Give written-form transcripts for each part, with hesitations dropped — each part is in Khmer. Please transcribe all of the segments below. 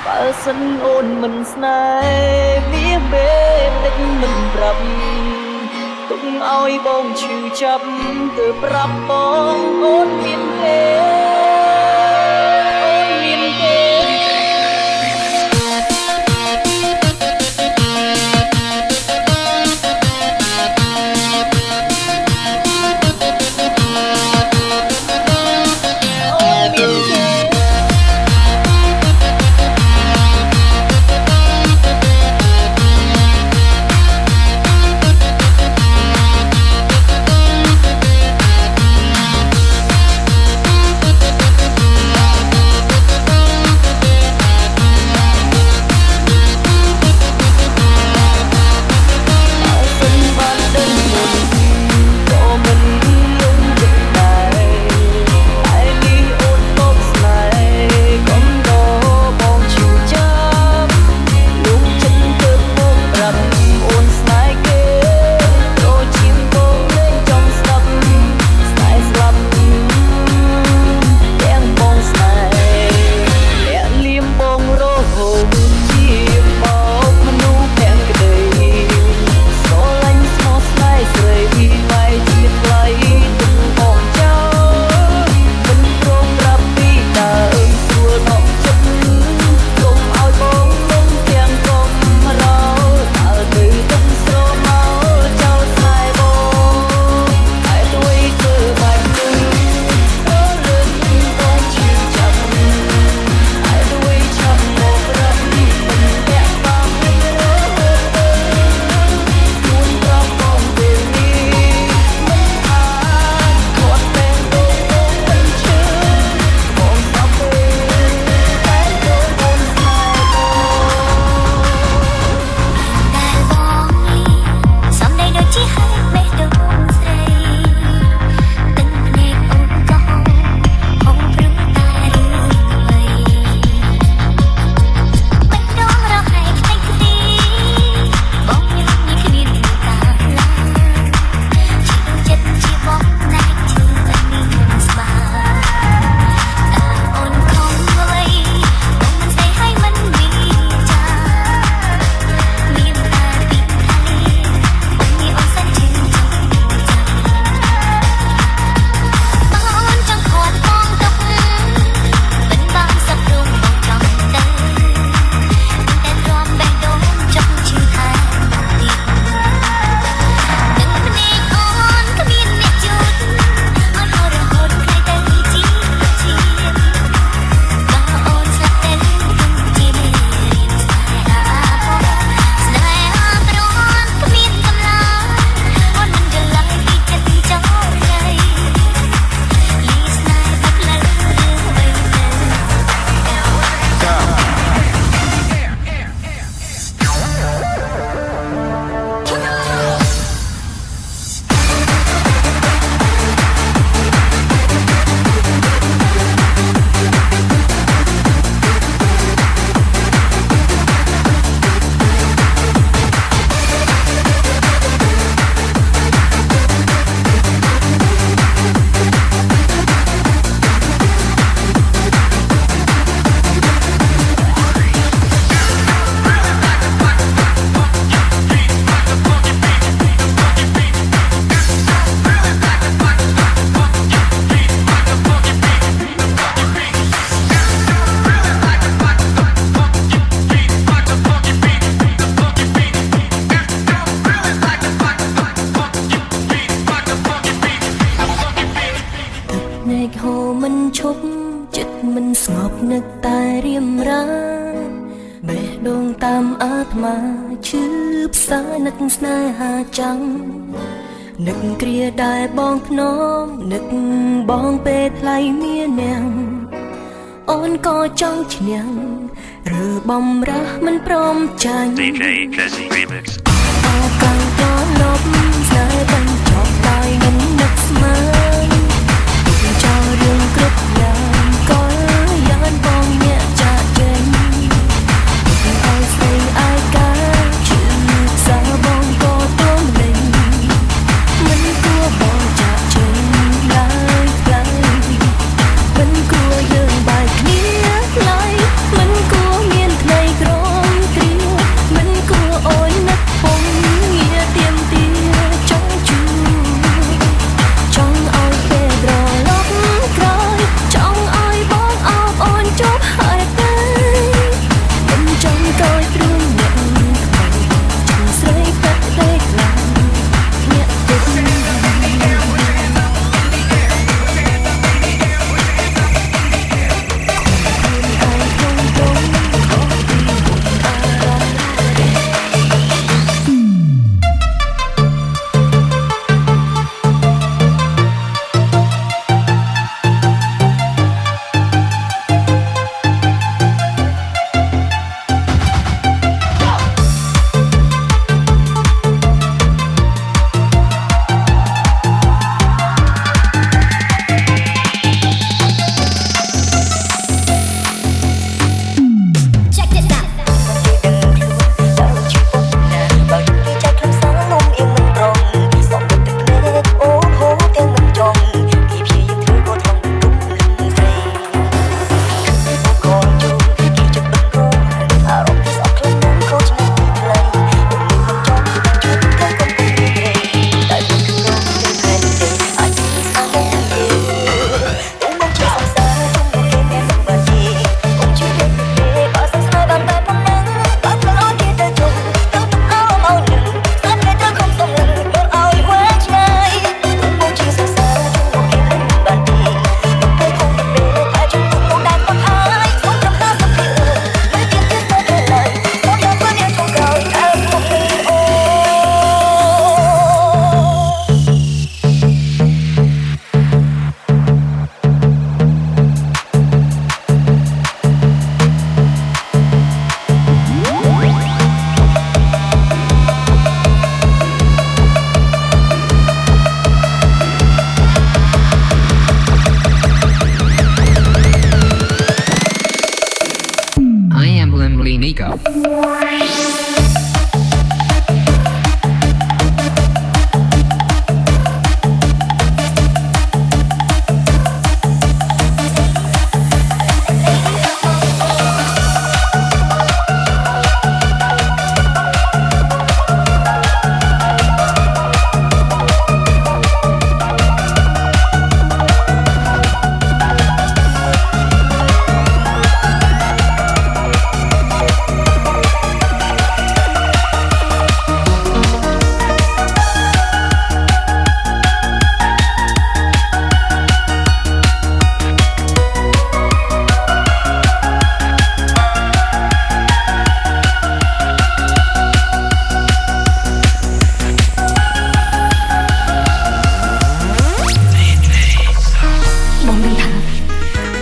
បើសិនអូនមិនស្នេហ៍វាពេលតិចមិនប្រាប់ទុកឲ្យបងឈឺចាប់ទើបប្រាប់បងអូនមានទេអូនមានទេ ចិត្តមិនស្ងប់នឹកតែរៀមរាបេះដូងតាមអាត្មាឈឺផ្សានឹកស្នេហាចាំងនឹកគ្រាដែលបងភ្នំនឹកបងពេលថ្លៃមាននាងអូនក៏ចង់ឈ្នះឬបំរាស់មិនព្រមចាញ់ DJ Jesse Remix អោកាំងក៏លប់ស្នេហ៍បញ្ចប់ដោយមិននឹកស្មានចោលរឿងគ្រប់យ៉ាងក៏យ៉ាងបងអ្នកចាក់ចេញឲ្យស្រីអាយកាជឿសាបងក៏ទងលេងមិនគួរបងចាក់ចេញឡើយមិនគួរយើងបែកគ្នាឡើយមិនគួរមាន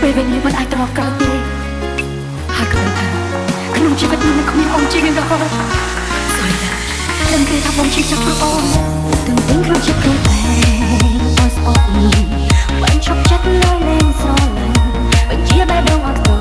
ពេលវេលាមិនអាចត្រឡប់ក្រោយទេហើយគ្រាន់តែក្នុងជីវិតនេះមិនគ្មានអូនជារៀងរហូតស្អីដែរដឹងទេថាបងជិះចាប់ព្រោះអូនទាំងពេញក្នុងចិត្តខ្លួនឯងអូនស្អប់បានឈប់ចិត្តលើលេងស្រឡាញ់បញ្ជាបែបដងអត់